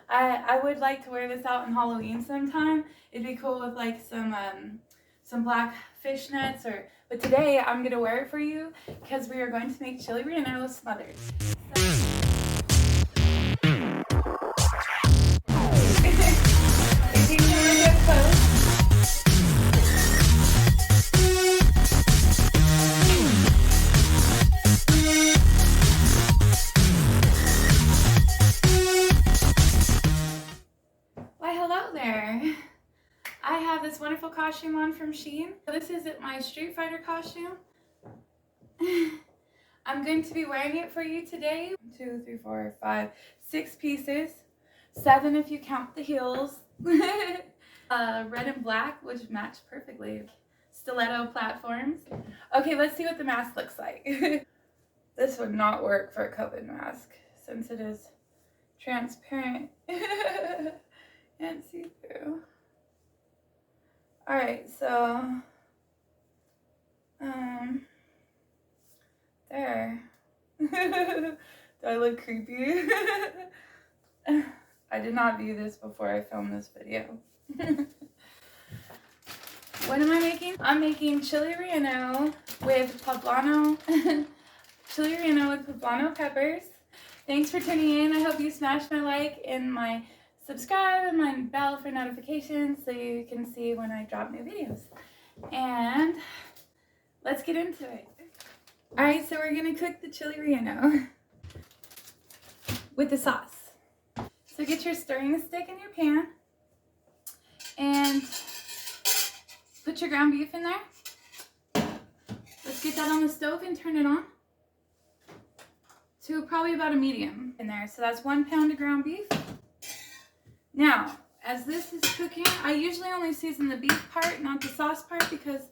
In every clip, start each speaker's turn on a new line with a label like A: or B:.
A: I would like to wear this out on Halloween sometime. It'd be cool with like some black fishnets but today I'm gonna wear it for you because we are going to make chili relleno smothers. Why, hello there. I have this wonderful costume on from Shein. This is my Street Fighter costume. I'm going to be wearing it for you today. 2, 3, 4, 5, 6 pieces. 7 if you count the heels. Red and black, which match perfectly. Stiletto platforms. Okay, let's see what the mask looks like. This would not work for a COVID mask since it is transparent and see-through. Alright, so there. Do I look creepy? I did not view this before I filmed this video. What am I making? I'm making chili relleno with poblano. Chili relleno with poblano peppers. Thanks for tuning in. I hope you smash my like and my subscribe and my bell for notifications so you can see when I drop new videos. And let's get into it. Alright, so we're gonna cook the chili relleno with the sauce. So get your stirring stick in your pan and put your ground beef in there. Let's get that on the stove and turn it on to probably about a medium in there. So that's 1 pound of ground beef. Now, as this is cooking, I usually only season the beef part, not the sauce part, because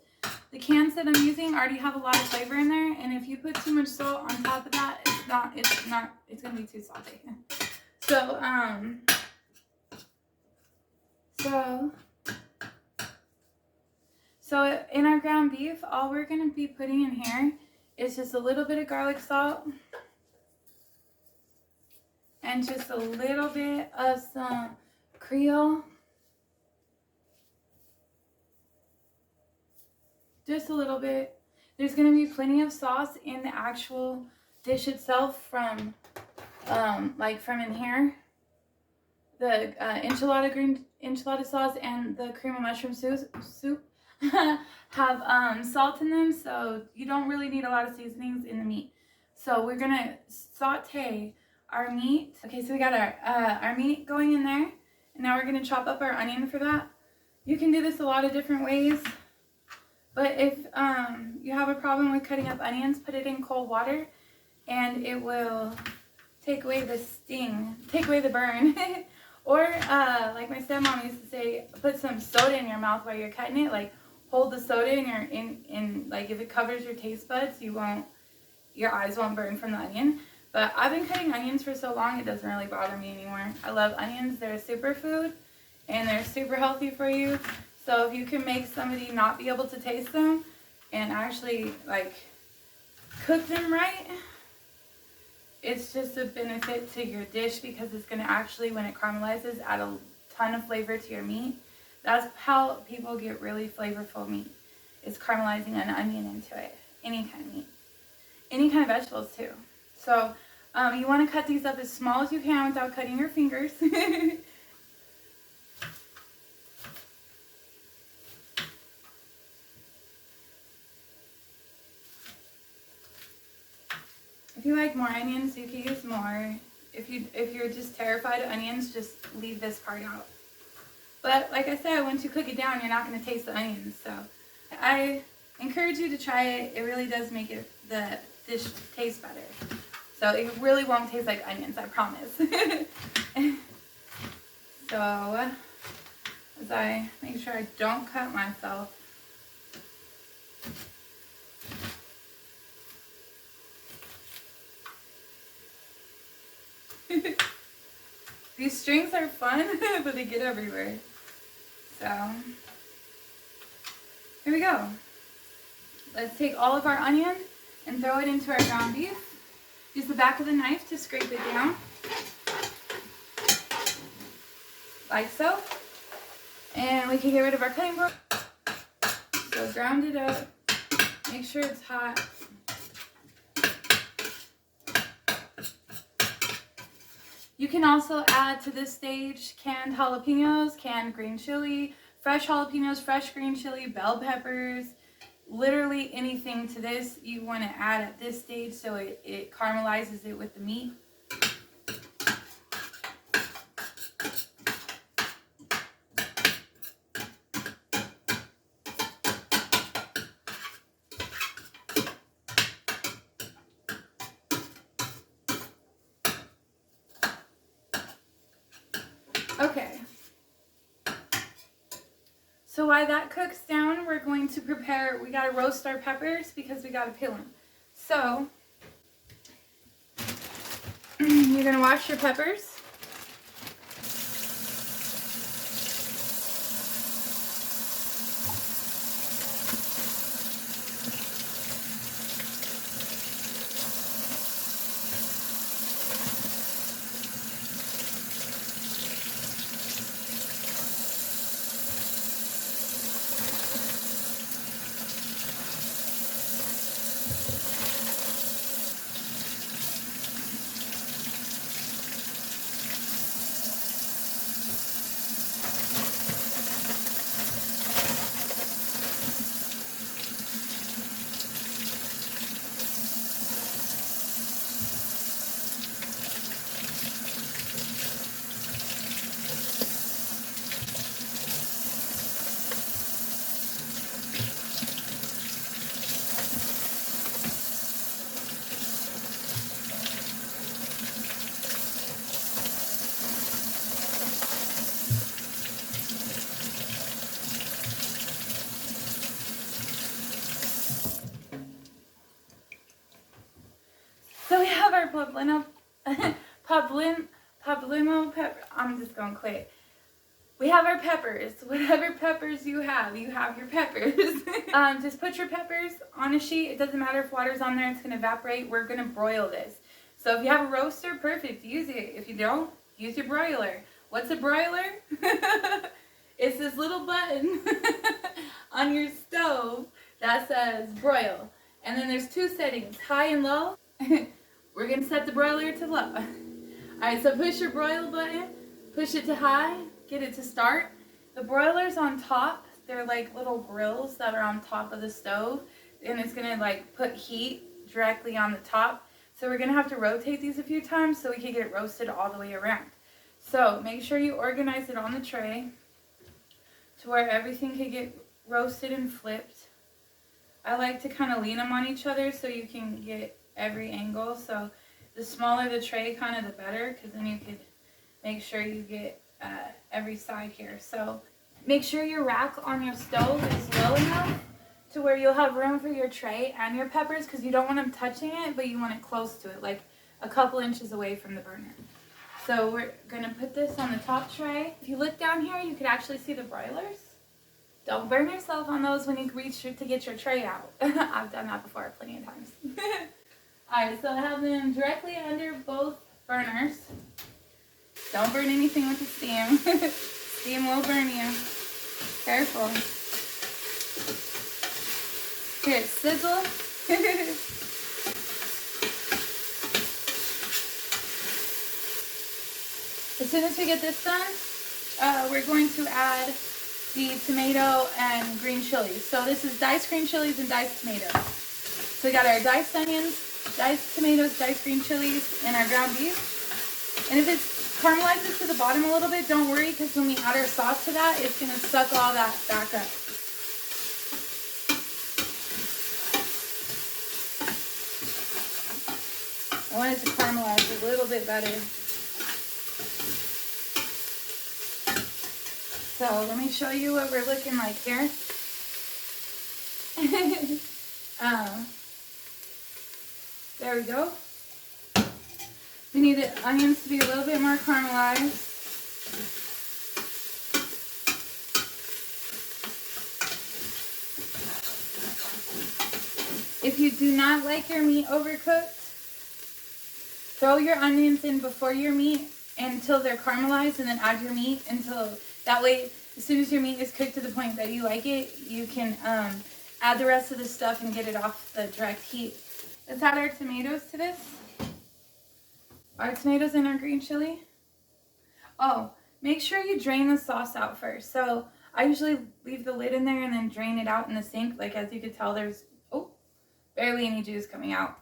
A: the cans that I'm using already have a lot of flavor in there, and if you put too much salt on top of that, it's gonna be too salty. So in our ground beef, all we're gonna be putting in here is just a little bit of garlic salt and just a little bit of some Creole. Just a little bit. There's going to be plenty of sauce in the actual dish itself from in here. The enchilada sauce and the cream of mushroom soup have salt in them, so you don't really need a lot of seasonings in the meat. So we're going to saute our meat. Okay, so we got our meat going in there. And now we're going to chop up our onion for that. You can do this a lot of different ways. But if you have a problem with cutting up onions, put it in cold water. And it will take away the sting, take away the burn. Or like my stepmom used to say, put some soda in your mouth while you're cutting it. Like hold the soda in like if it covers your taste buds, your eyes won't burn from the onion. But I've been cutting onions for so long, it doesn't really bother me anymore. I love onions. They're a superfood, and they're super healthy for you. So if you can make somebody not be able to taste them and actually, like, cook them right, it's just a benefit to your dish because it's going to actually, when it caramelizes, add a ton of flavor to your meat. That's how people get really flavorful meat, is caramelizing an onion into it. Any kind of meat. Any kind of vegetables, too. So you want to cut these up as small as you can without cutting your fingers. If you like more onions, you can use more. If you're just terrified of onions, just leave this part out. But like I said, once you cook it down, you're not going to taste the onions. So I encourage you to try it. It really does make the dish taste better. So it really won't taste like onions, I promise. So as I make sure I don't cut myself. These strings are fun, but they get everywhere. So here we go. Let's take all of our onion and throw it into our ground beef. Use the back of the knife to scrape it down. like so. And we can get rid of our cutting board. So ground it up. Make sure it's hot. You can also add to this stage canned jalapenos, canned green chili, fresh jalapenos, fresh green chili, bell peppers, literally anything to this you want to add at this stage so it caramelizes it with the meat. Okay, so while that cooks down, we're going to prepare, we gotta roast our peppers because we gotta peel them. So, you're gonna wash your peppers. So we have our pablino pepper. I'm just gonna quit. We have our peppers. Whatever peppers you have your peppers. Just put your peppers on a sheet. It doesn't matter if water's on there, it's gonna evaporate. We're gonna broil this. So if you have a roaster, perfect, use it. If you don't, use your broiler. What's a broiler? It's this little button on your stove that says broil. And then there's two settings, high and low. We're gonna set the broiler to low. Alright, so push your broil button, push it to high, get it to start. The broiler's on top. They're like little grills that are on top of the stove, and it's gonna like put heat directly on the top. So we're gonna have to rotate these a few times so we can get it roasted all the way around. So make sure you organize it on the tray to where everything can get roasted and flipped. I like to kind of lean them on each other so you can get every angle. So the smaller the tray, kind of the better, because then you could make sure you get every side here. So make sure your rack on your stove is low enough to where you'll have room for your tray and your peppers, because you don't want them touching it, but you want it close to it, like a couple inches away from the burner. So we're gonna put this on the top tray. If you look down here, you could actually see the broilers. Don't burn yourself on those when you reach to get your tray out. I've done that before plenty of times. Alright, so I have them directly under both burners. Don't burn anything with the steam. Steam will burn you. Careful. Here, sizzle. As soon as we get this done, we're going to add the tomato and green chilies. So this is diced green chilies and diced tomatoes. So we got our diced onions, diced tomatoes, diced green chilies, and our ground beef. And if it caramelizes to the bottom a little bit, don't worry, because when we add our sauce to that, it's going to suck all that back up. I want it to caramelize a little bit better. So let me show you what we're looking like here. There we go. We need the onions to be a little bit more caramelized. If you do not like your meat overcooked, throw your onions in before your meat until they're caramelized, and then add your meat until, that way, as soon as your meat is cooked to the point that you like it, you can add the rest of the stuff and get it off the direct heat. Let's add our tomatoes to this. Our tomatoes and our green chili. Oh, make sure you drain the sauce out first. So I usually leave the lid in there and then drain it out in the sink. Like, as you can tell, there's barely any juice coming out.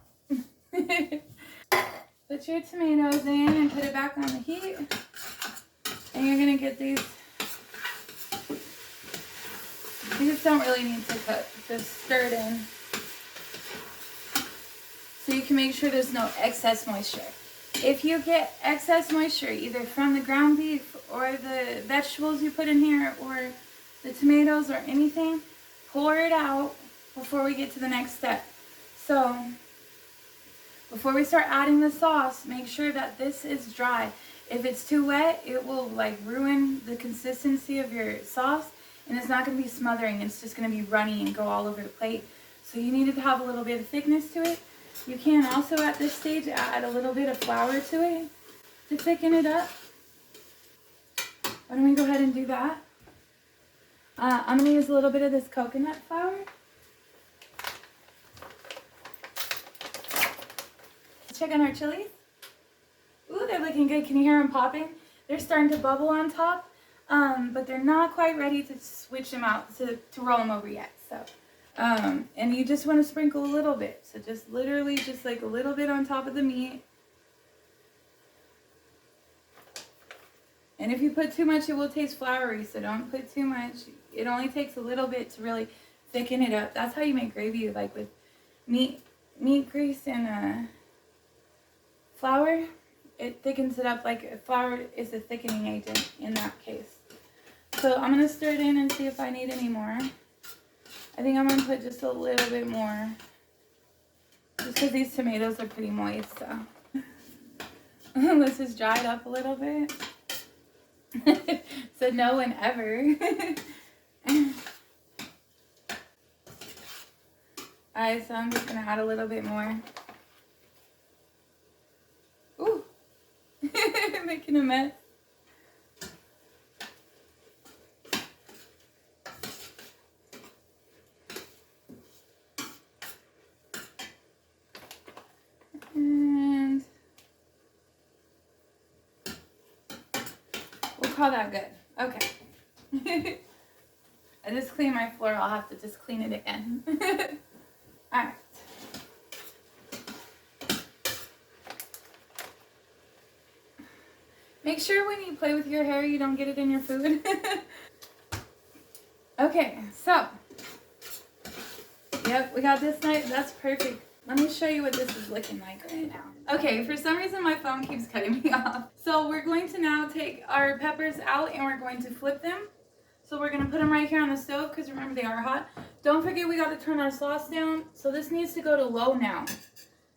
A: Put your tomatoes in and put it back on the heat. And you're gonna get these. These don't really need to cook, just stir it in. So you can make sure there's no excess moisture. If you get excess moisture, either from the ground beef or the vegetables you put in here or the tomatoes or anything, pour it out before we get to the next step. So before we start adding the sauce, make sure that this is dry. If it's too wet, it will like ruin the consistency of your sauce, and it's not going to be smothering. It's just going to be runny and go all over the plate. So you need to have a little bit of thickness to it. You can also at this stage add a little bit of flour to it to thicken it up. Why don't we go ahead and do that? I'm going to use a little bit of this coconut flour. Let's check on our chilies. Ooh, they're looking good. Can you hear them popping? They're starting to bubble on top, but they're not quite ready to switch them out, to roll them over yet. So, and you just want to sprinkle a little bit. So just literally just like a little bit on top of the meat. And if you put too much, it will taste floury, so don't put too much. It only takes a little bit to really thicken it up. That's how you make gravy, like with meat grease and flour. It thickens it up. Like flour is a thickening agent in that case. So I'm going to stir it in and see if I need any more. I think I'm going to put just a little bit more, just because these tomatoes are pretty moist. So let's just dry it up a little bit. So no one ever. Alright, so I'm just going to add a little bit more. Ooh. Making a mess. And we'll call that good. Okay. I just cleaned my floor. I'll have to just clean it again. Alright. Make sure when you play with your hair, you don't get it in your food. Okay, so. Yep, we got this night. That's perfect. Let me show you what this is looking like right now. Okay, for some reason my phone keeps cutting me off. So we're going to now take our peppers out and we're going to flip them. So we're going to put them right here on the stove because remember they are hot. Don't forget we got to turn our sauce down. So this needs to go to low now.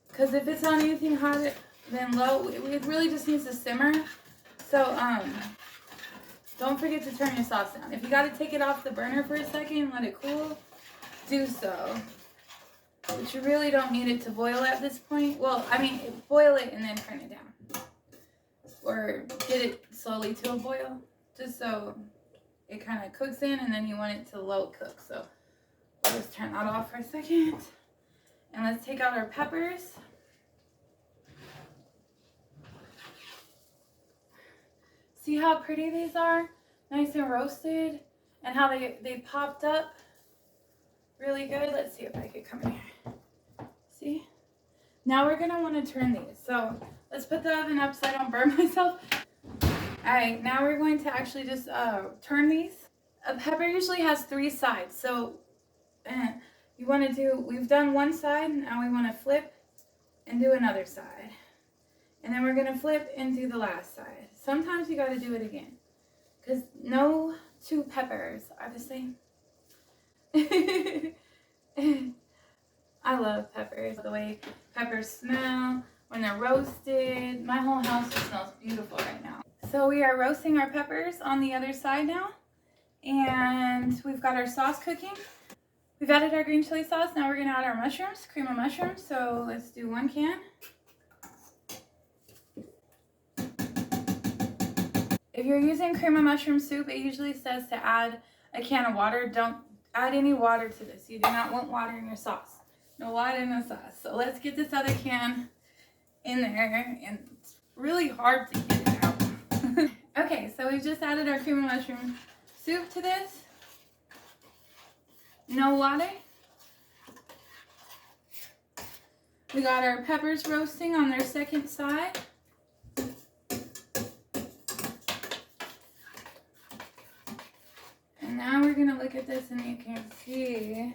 A: Because if it's on anything hotter than low, it really just needs to simmer. So don't forget to turn your sauce down. If you got to take it off the burner for a second and let it cool, do so. But you really don't need it to boil at this point. Well, I mean, boil it and then turn it down. Or get it slowly to a boil. Just so it kind of cooks in and then you want it to low cook. So we'll just turn that off for a second. And let's take out our peppers. See how pretty these are? Nice and roasted. And how they popped up really good. Let's see if I could come in here. See? Now we're going to want to turn these. So let's put the oven up so I don't burn myself. Alright, now we're going to actually just turn these. A pepper usually has 3 sides. So you want to do, we've done one side. Now we want to flip and do another side. And then we're going to flip and do the last side. Sometimes you got to do it again. Because no 2 peppers are the same. I love peppers. The way peppers smell when they're roasted. My whole house just smells beautiful right now. So we are roasting our peppers on the other side now. And we've got our sauce cooking. We've added our green chili sauce. Now we're going to add our mushrooms, cream of mushrooms. So let's do 1 can. If you're using cream of mushroom soup, it usually says to add a can of water. Don't add any water to this. You do not want water in your sauce. No water in the sauce. So let's get this other can in there, and it's really hard to get it out. Okay, so we've just added our cream of mushroom soup to this. No water. We got our peppers roasting on their second side. And now we're gonna look at this and you can see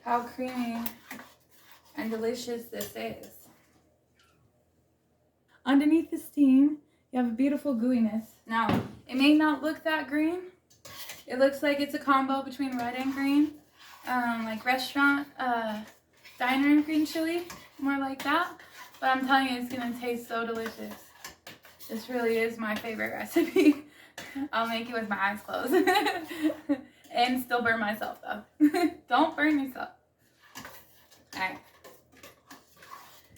A: how creamy and delicious this is. Underneath the steam, you have a beautiful gooiness. Now, it may not look that green. It looks like it's a combo between red and green, like restaurant, diner and green chili, more like that. But I'm telling you, it's gonna taste so delicious. This really is my favorite recipe. I'll make it with my eyes closed. And still burn myself though. Don't burn yourself. Alright.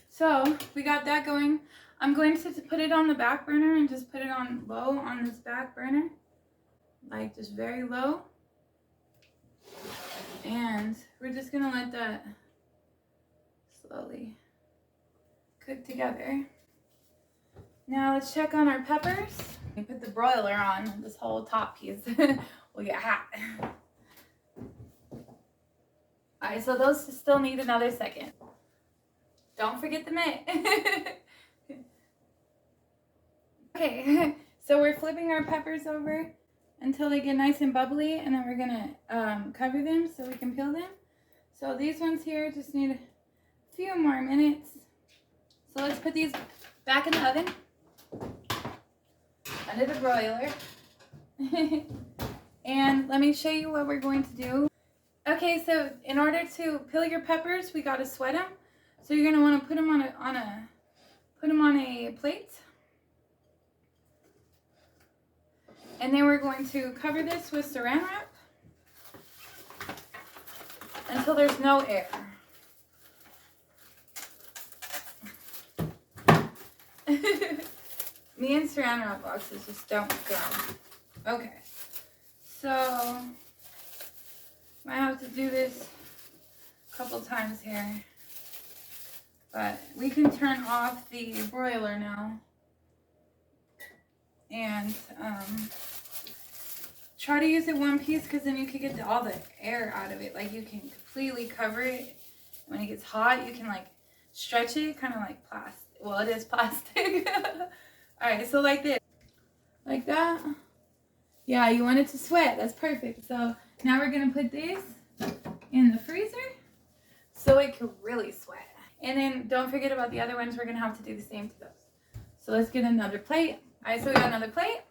A: So, we got that going. I'm going to put it on the back burner and just put it on low on this back burner. Like just very low. And we're just gonna let that slowly cook together. Now let's check on our peppers. We put the broiler on, this whole top piece will get hot. Alright, so those still need another second. Don't forget the mitt. Okay, so we're flipping our peppers over until they get nice and bubbly, and then we're gonna cover them so we can peel them. So these ones here just need a few more minutes. So let's put these back in the oven under the broiler. And let me show you what we're going to do. Okay, so in order to peel your peppers, we gotta sweat them. So you're gonna want to put them on a plate. And then we're going to cover this with saran wrap until there's no air. Me and saran wrap boxes just don't go. Okay, so might have to do this a couple times here, but we can turn off the broiler now. And try to use it one piece, because then you can get all the air out of it. Like you can completely cover it. When it gets hot, you can like stretch it, kind of like plastic. Well, it is plastic. Alright, so like this. Like that. Yeah, you want it to sweat. That's perfect. So now we're going to put this in the freezer so it can really sweat. And then don't forget about the other ones. We're going to have to do the same to those. So let's get another plate. Alright, so we got another plate.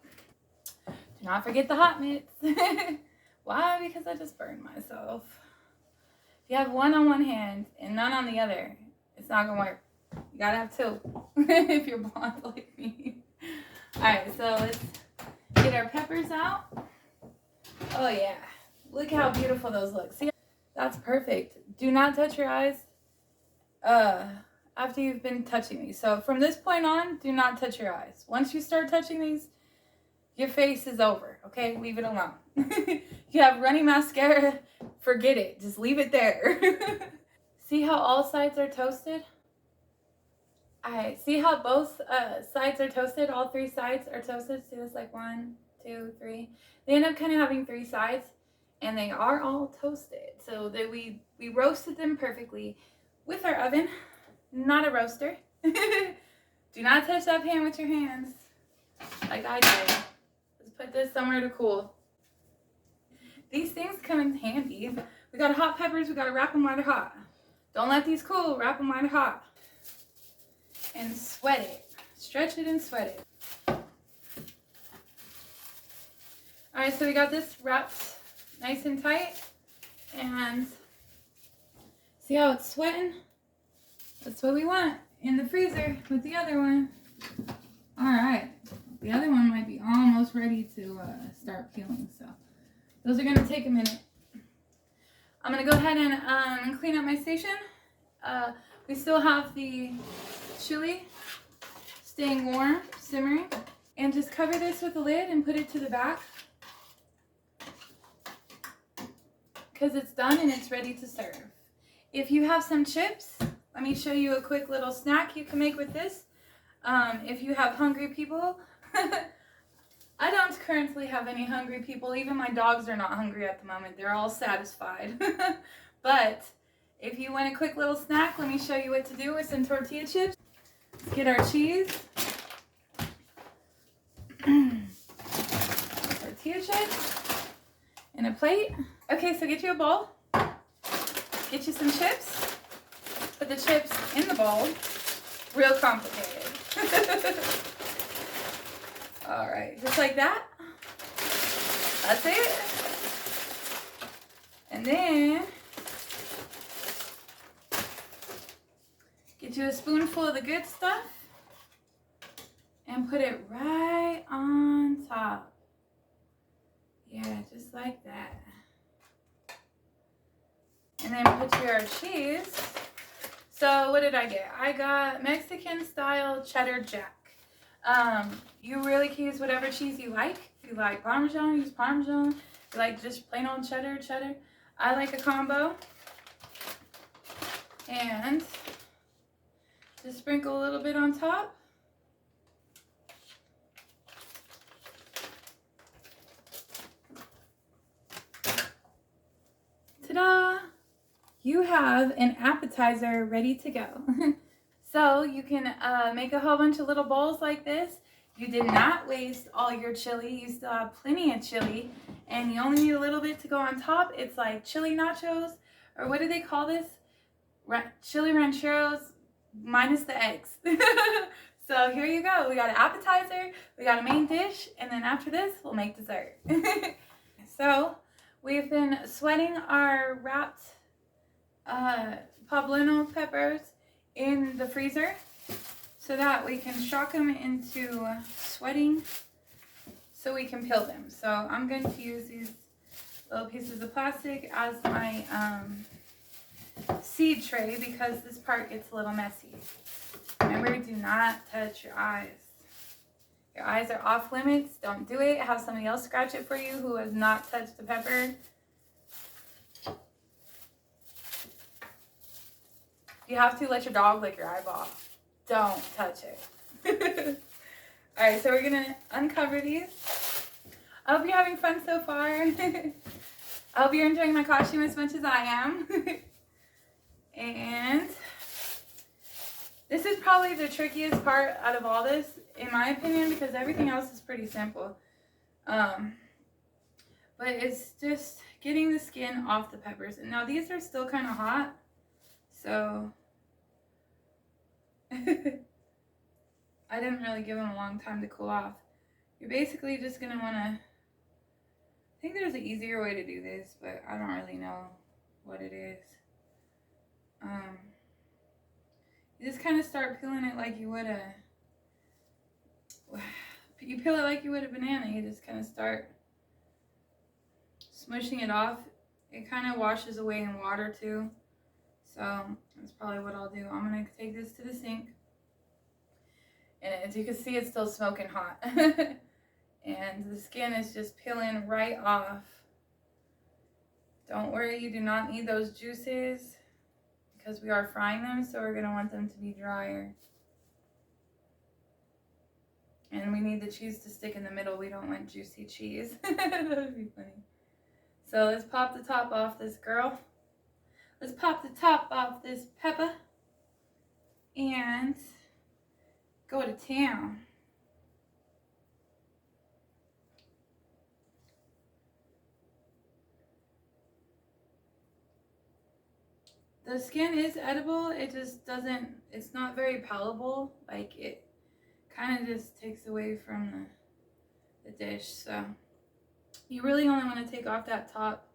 A: Do not forget the hot mitts. Why? Because I just burned myself. If you have one on one hand and none on the other, it's not going to work. You got to have two if you're blonde like me. Alright, so let's get our peppers out. Oh yeah. Look how beautiful those look. See? That's perfect. Do not touch your eyes after you've been touching these. So from this point on, do not touch your eyes. Once you start touching these, your face is over. Okay? Leave it alone. You have runny mascara, forget it. Just leave it there. See how all sides are toasted? Alright, see how both sides are toasted? All three sides are toasted. See this, like 1, 2, 3. They end up kind of having 3 sides, and they are all toasted. So that we roasted them perfectly with our oven, not a roaster. Do not touch that pan with your hands like I did. Let's put this somewhere to cool. These things come in handy. We got hot peppers, we got to wrap them while they're hot. Don't let these cool, wrap them while they're hot. And sweat it. Stretch it and sweat it. Alright, so we got this wrapped nice and tight. And see how it's sweating? That's what we want in the freezer with the other one. Alright. The other one might be almost ready to start peeling. So those are going to take a minute. I'm going to go ahead and clean up my station. We still have the chili staying warm, simmering. And just cover this with a lid and put it to the back, because it's done and it's ready to serve. If you have some chips, let me show you a quick little snack you can make with this. If you have hungry people, I don't currently have any hungry people. Even my dogs are not hungry at the moment. They're all satisfied. But if you want a quick little snack, let me show you what to do with some tortilla chips. Let's get our cheese. Tortilla chips in a plate. Okay, so get you a bowl. Get you some chips. Put the chips in the bowl. Real complicated. All right, just like that. That's it. And then get you a spoonful of the good stuff and put it right on top. Yeah, just like that. And then put your cheese. So what did I get? I got Mexican style cheddar jack. You really can use whatever cheese you like. If you like Parmesan, use Parmesan. If you like just plain old cheddar. I like a combo. And just sprinkle a little bit on top. Ta-da! You have an appetizer ready to go. So you can make a whole bunch of little bowls like this. You did not waste all your chili. You still have plenty of chili. And you only need a little bit to go on top. It's like chili nachos. Or what do they call this? Chili rancheros minus the eggs. So here you go. We got an appetizer. We got a main dish. And then after this, we'll make dessert. So we've been sweating our wrapped poblano peppers in the freezer so that we can shock them into sweating so we can peel them. So I'm going to use these little pieces of plastic as my seed tray because this part gets a little messy. Remember, do not touch your eyes. Your eyes are off limits. Don't do it. Have somebody else scratch it for you who has not touched the pepper. You have to let your dog lick your eyeball. Don't touch it. Alright, so we're going to uncover these. I hope you're having fun so far. I hope you're enjoying my costume as much as I am. And this is probably the trickiest part out of all this, in my opinion, because everything else is pretty simple. But it's just getting the skin off the peppers. And now these are still kind of hot. So, I didn't really give them a long time to cool off. You're basically just going to want to, I think there's an easier way to do this, but I don't really know what it is. You just kind of start peeling it like you would you peel it like you would a banana. You just kind of start smushing it off. It kind of washes away in water too. So that's probably what I'll do. I'm going to take this to the sink. And as you can see, it's still smoking hot. And the skin is just peeling right off. Don't worry, you do not need those juices because we are frying them, so we're going to want them to be drier. And we need the cheese to stick in the middle. We don't want juicy cheese. That would be funny. So let's pop the top off this girl. Let's pop the top off this pepper and go to town. The skin is edible. It just doesn't, it's not very palatable. Like it kind of just takes away from the dish. So you really only want to take off that top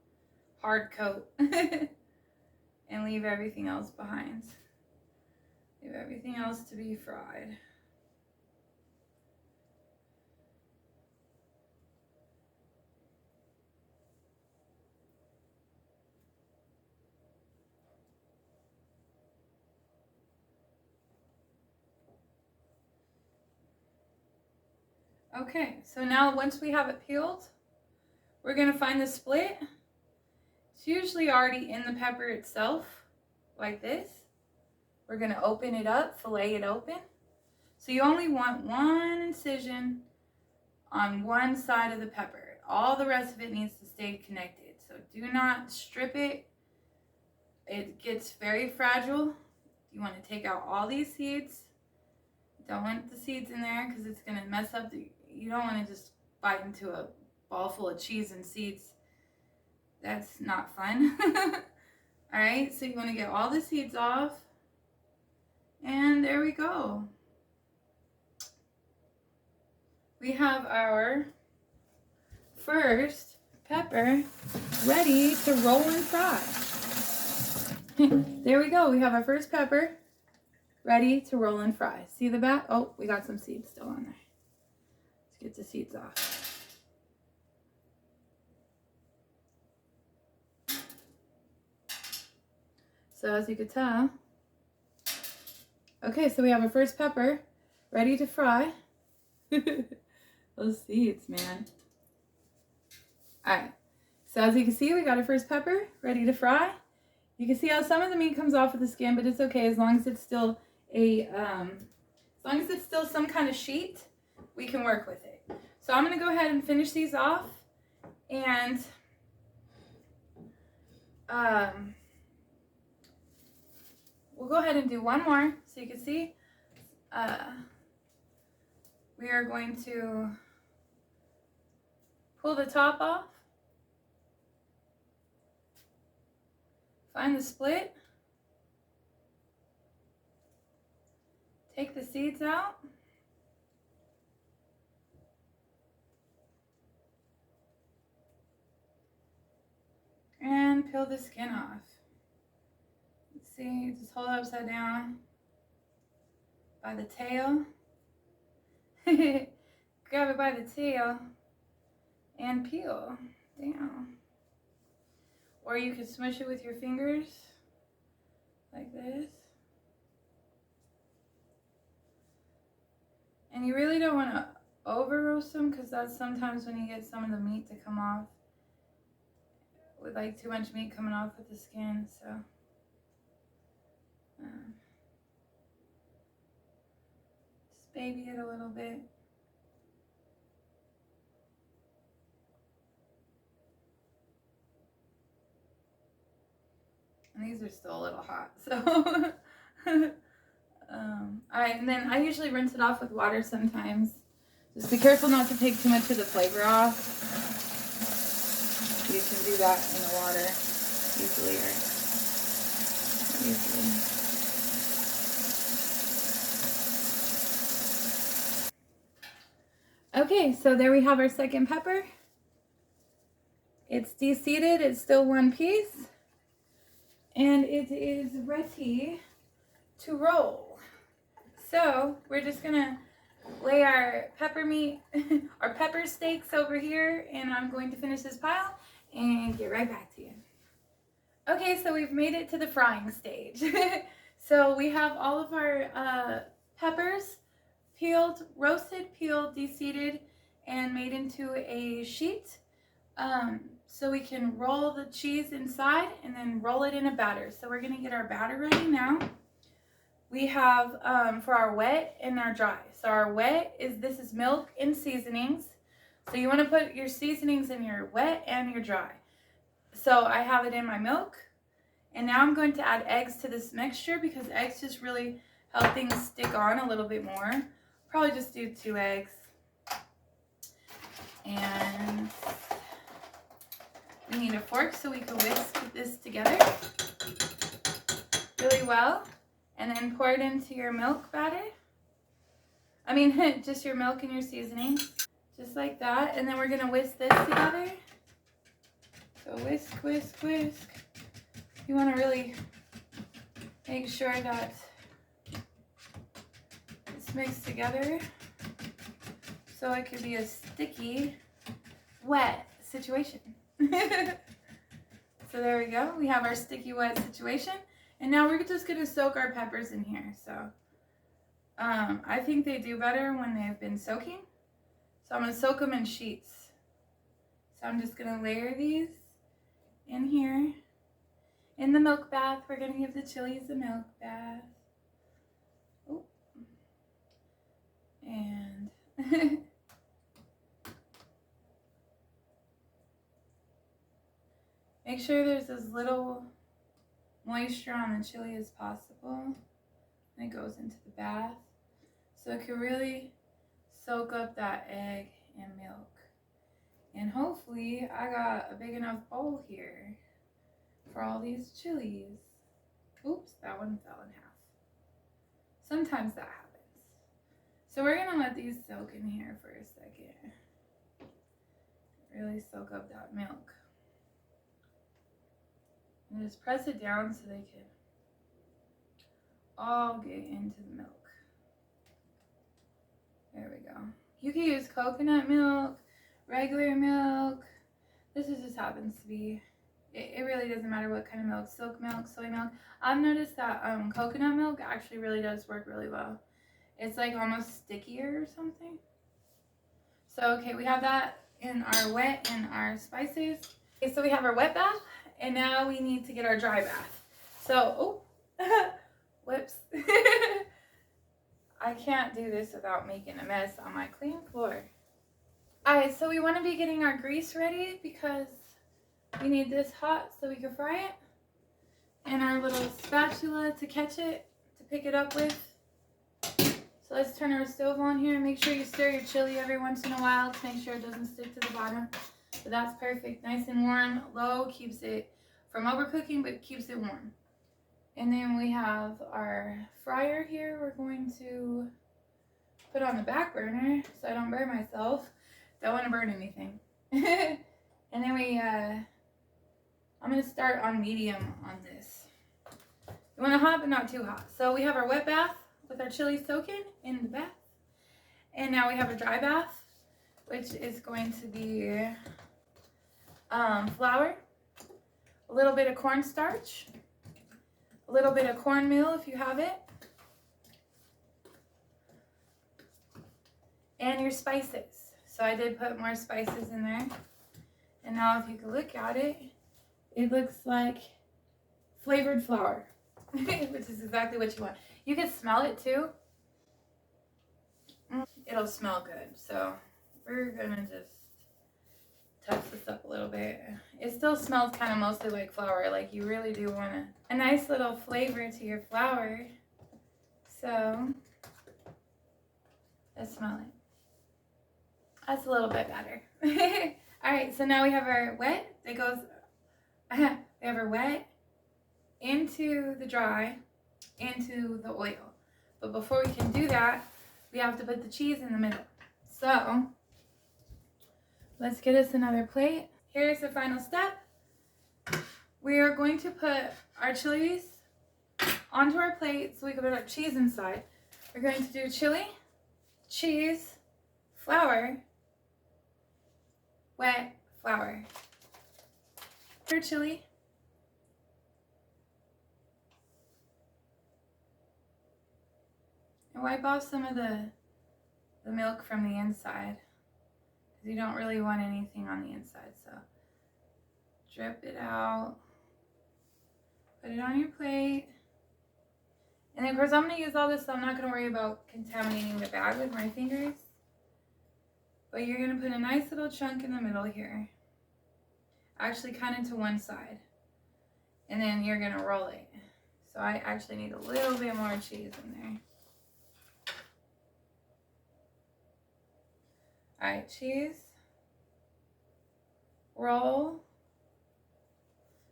A: hard coat and leave everything else behind. Leave everything else to be fried. Okay, so now once we have it peeled, we're going to find the split. It's usually already in the pepper itself, like this. We're going to open it up, fillet it open. So you only want one incision on one side of the pepper. All the rest of it needs to stay connected. So do not strip it. It gets very fragile. You want to take out all these seeds. Don't want the seeds in there because it's going to mess up you don't want to just bite into a ball full of cheese and seeds. That's not fun. Alright, so you want to get all the seeds off. And there we go. We have our first pepper ready to roll and fry. There we go. We have our first pepper ready to roll and fry. See the back? Oh, we got some seeds still on there. Let's get the seeds off. So as you can tell, okay, so we have our first pepper ready to fry. Those seeds, man. Alright, so as you can see, we got our first pepper ready to fry. You can see how some of the meat comes off of the skin, but it's okay as long as it's still some kind of sheet, we can work with it. So I'm going to go ahead and finish these off, and we'll go ahead and do one more so you can see. We are going to pull the top off, find the split, take the seeds out, and peel the skin off. Let's see, just hold it upside down by the tail. Grab it by the tail and peel down. Or you could smush it with your fingers like this. And you really don't want to over roast them because that's sometimes when you get some of the meat to come off with like too much meat coming off with the skin. So just baby it a little bit. And these are still a little hot, so alright, and then I usually rinse it off with water sometimes. Just be careful not to take too much of the flavor off. You can do that in the water easily, or easily. Okay, so there we have our second pepper. It's de-seeded, it's still one piece. And it is ready to roll. So we're just gonna lay our pepper meat, our pepper steaks over here, and I'm going to finish this pile and get right back to you. Okay, so we've made it to the frying stage. So we have all of our peppers peeled, roasted, peeled, de-seeded, and made into a sheet. So we can roll the cheese inside and then roll it in a batter. So we're going to get our batter ready now. We have for our wet and our dry. So our wet this is milk and seasonings. So you want to put your seasonings in your wet and your dry. So I have it in my milk. And now I'm going to add eggs to this mixture because eggs just really help things stick on a little bit more. Probably just do 2 eggs. And we need a fork so we can whisk this together really well. And then pour it into your milk batter. I mean, just your milk and your seasonings. Just like that. And then we're going to whisk this together. So whisk, whisk, whisk. You want to really make sure that it's mixed together so it could be a sticky, wet situation. So there we go. We have our sticky, wet situation. And now we're just going to soak our peppers in here. So I think they do better when they've been soaking. So I'm going to soak them in sheets. So I'm just going to layer these in here. In the milk bath, we're going to give the chilies a milk bath. Oh. And make sure there's as little moisture on the chili as possible when it goes into the bath, so it can really soak up that egg and milk. And hopefully I got a big enough bowl here for all these chilies. Oops, that one fell in half. Sometimes that happens. So we're gonna let these soak in here for a second. Really soak up that milk. And just press it down so they can all get into the milk. There we go. You can use coconut milk, regular milk. This just happens to be, it really doesn't matter what kind of milk, silk milk, soy milk. I've noticed that coconut milk actually really does work really well. It's like almost stickier or something. So, okay, we have that in our wet and our spices. Okay, so we have our wet bath, and now we need to get our dry bath. So, oh, whoops. I can't do this without making a mess on my clean floor. Alright, so we want to be getting our grease ready because we need this hot so we can fry it. And our little spatula to catch it, to pick it up with. So let's turn our stove on here and make sure you stir your chili every once in a while to make sure it doesn't stick to the bottom. So that's perfect. Nice and warm. Low keeps it from overcooking, but keeps it warm. And then we have our fryer here. We're going to put on the back burner so I don't burn myself. Don't want to burn anything. And then I'm going to start on medium on this. You want it hot, but not too hot. So we have our wet bath with our chili soaking in the bath. And now we have a dry bath, which is going to be flour, a little bit of cornstarch, a little bit of cornmeal if you have it, and your spices. So I did put more spices in there. And now if you can look at it, it looks like flavored flour, which is exactly what you want. You can smell it too. It'll smell good. So we're gonna just touch this up a little bit. It still smells kind of mostly like flour. Like you really do want a nice little flavor to your flour. So let's smell it. That's a little bit better. All right, so now we have our wet. It goes. We have our wet into the dry, into the oil. But before we can do that, we have to put the cheese in the middle. So let's get us another plate. Here's the final step. We are going to put our chilies onto our plate so we can put our cheese inside. We're going to do chili, cheese, flour, wet flour. Your chili. And wipe off some of the milk from the inside, because you don't really want anything on the inside. So drip it out, put it on your plate. And then of course I'm going to use all this, so I'm not going to worry about contaminating the bag with my fingers. But you're going to put a nice little chunk in the middle here. Actually kind of to one side. And then you're going to roll it. So I actually need a little bit more cheese in there. Alright, cheese. Roll.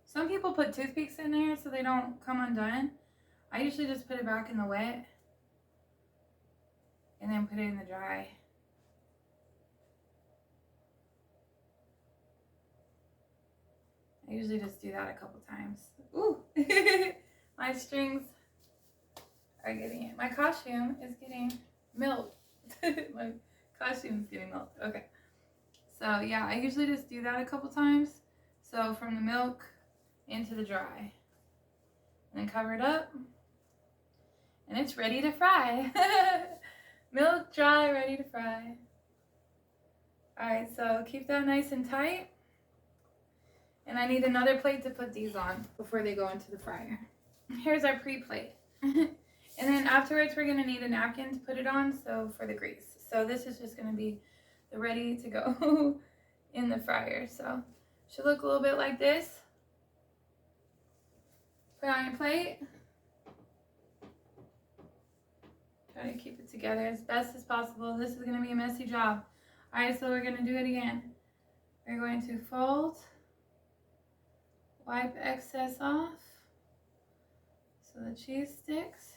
A: Some people put toothpicks in there so they don't come undone. I usually just put it back in the wet and then put it in the dry. I usually just do that a couple times. Ooh, my strings are getting it. My costume is getting milk. My costume is getting milk. Okay. So yeah, I usually just do that a couple times. So from the milk into the dry. And then cover it up. And it's ready to fry. Milk dry, ready to fry. Alright, so keep that nice and tight. And I need another plate to put these on before they go into the fryer. Here's our pre-plate. And then afterwards we're going to need a napkin to put it on, so for the grease. So this is just going to be the ready to go in the fryer. So should look a little bit like this. Put it on your plate. Try to keep it together as best as possible. This is going to be a messy job. Alright, so we're going to do it again. We're going to fold, wipe excess off so the cheese sticks.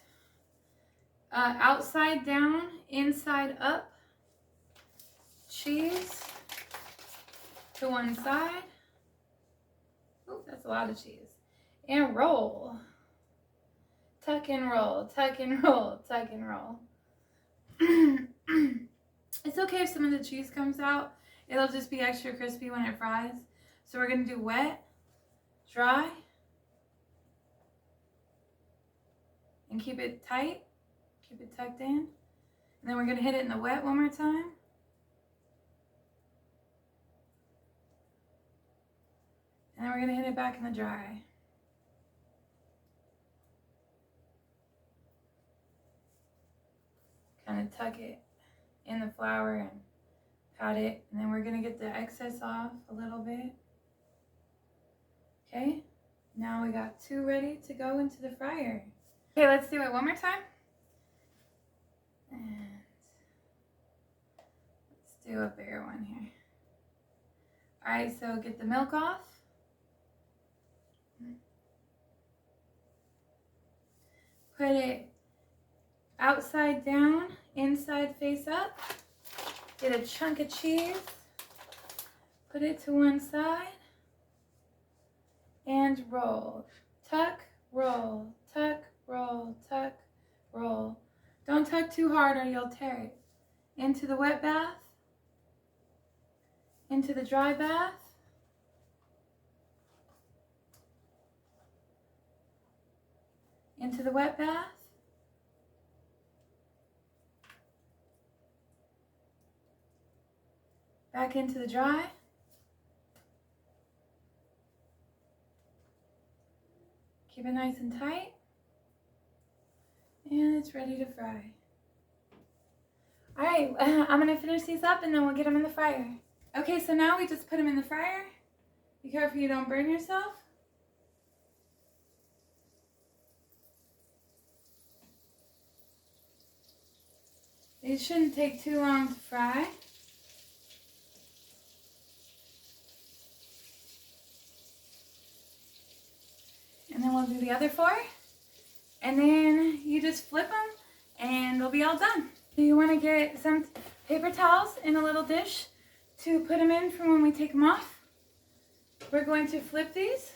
A: Outside down, inside up. Cheese to one side. Oh, that's a lot of cheese. And roll. Tuck and roll, tuck and roll, tuck and roll. It's okay if some of the cheese comes out. It'll just be extra crispy when it fries. So we're going to do wet, dry, and keep it tight. Keep it tucked in. And then we're going to hit it in the wet one more time. And then we're going to hit it back in the dry. Kind of tuck it in the flour and pat it. And then we're going to get the excess off a little bit. Okay, now we got two ready to go into the fryer. Okay, let's do it one more time. And let's do a bigger one here. Alright, so get the milk off. Put it outside down, inside face up. Get a chunk of cheese. Put it to one side. And roll. Tuck, roll, tuck, roll, tuck, roll. Don't tuck too hard or you'll tear it. Into the wet bath. Into the dry bath. Into the wet bath. Back into the dry. Keep it nice and tight. And it's ready to fry. Alright, I'm going to finish these up and then we'll get them in the fryer. Okay, so now we just put them in the fryer. Be careful you don't burn yourself. These shouldn't take too long to fry. And then we'll do the other four. And then you just flip them and they'll be all done. So you want to get some paper towels in a little dish to put them in for when we take them off. We're going to flip these.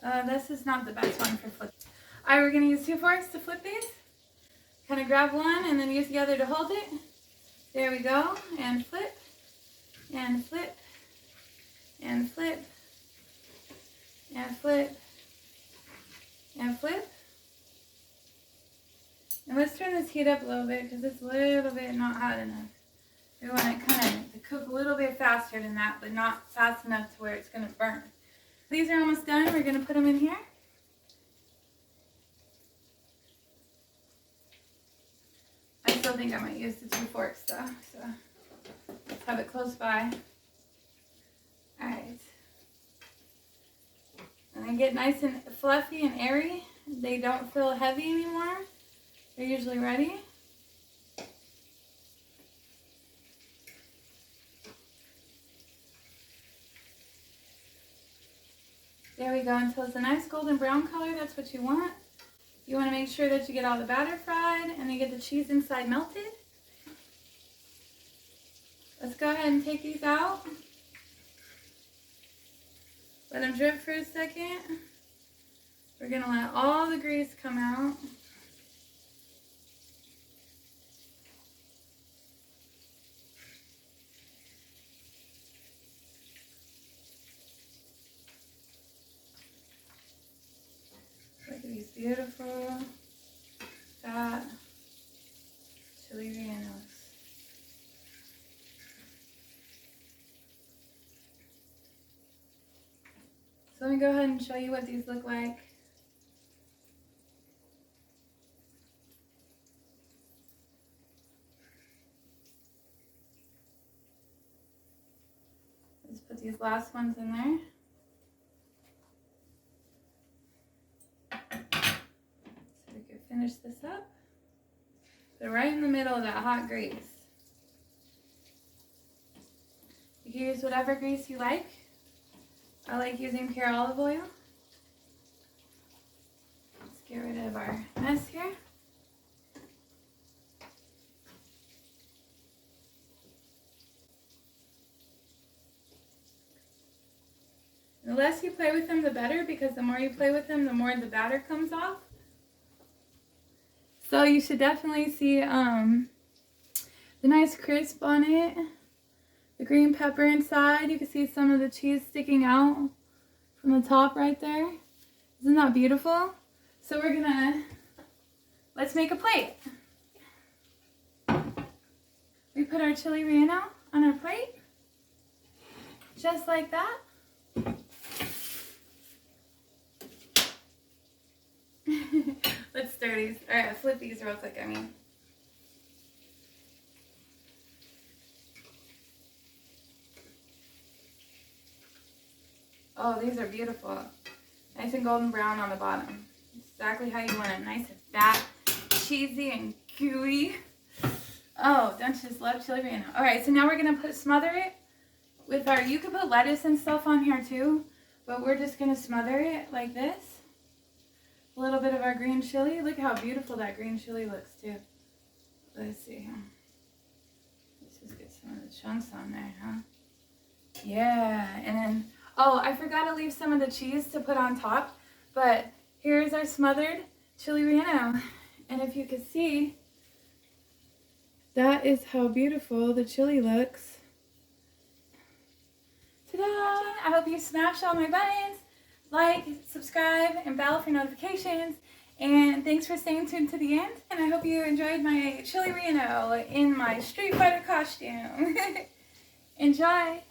A: This is not the best one for flip. Alright, we're going to use 2 forks to flip these. Kind of grab one and then use the other to hold it. There we go. And flip. And flip. And flip. And flip. And flip. And let's turn this heat up a little bit because it's a little bit not hot enough. We want it kind of to cook a little bit faster than that, but not fast enough to where it's going to burn. These are almost done. We're going to put them in here. I still think I might use the 2 forks though, so let's have it close by. Alright. And they get nice and fluffy and airy. They don't feel heavy anymore. They're usually ready. There we go, until it's a nice golden brown color. That's what you want. You want to make sure that you get all the batter fried and then get the cheese inside melted. Let's go ahead and take these out. Let them drip for a second. We're going to let all the grease come out. Look at these beautiful, fat me go ahead and show you what these look like. Let's put these last ones in there. So we can finish this up. Put it right in the middle of that hot grease. You can use whatever grease you like. I like using pure olive oil. Let's get rid of our mess here. The less you play with them, the better, because the more you play with them, the more the batter comes off. So you should definitely see the nice crisp on it. The green pepper inside. You can see some of the cheese sticking out from the top right there. Isn't that beautiful? So let's make a plate. We put our chili relleno on our plate. Just like that. Let's stir these, or flip these real quick, I mean. Oh, these are beautiful. Nice and golden brown on the bottom. Exactly how you want it. Nice and fat, cheesy, and gooey. Oh, don't you just love chili relleno? Alright, so now we're going to smother it with our, you could put lettuce and stuff on here too, but we're just going to smother it like this. A little bit of our green chili. Look how beautiful that green chili looks too. Let's see. Let's just get some of the chunks on there, huh? Yeah, and then, oh, I forgot to leave some of the cheese to put on top, but here's our smothered chili relleno. And if you can see, that is how beautiful the chili looks. Ta-da! I hope you smash all my buttons. Like, subscribe, and bell for notifications. And thanks for staying tuned to the end. And I hope you enjoyed my chili relleno in my Street Fighter costume. Enjoy!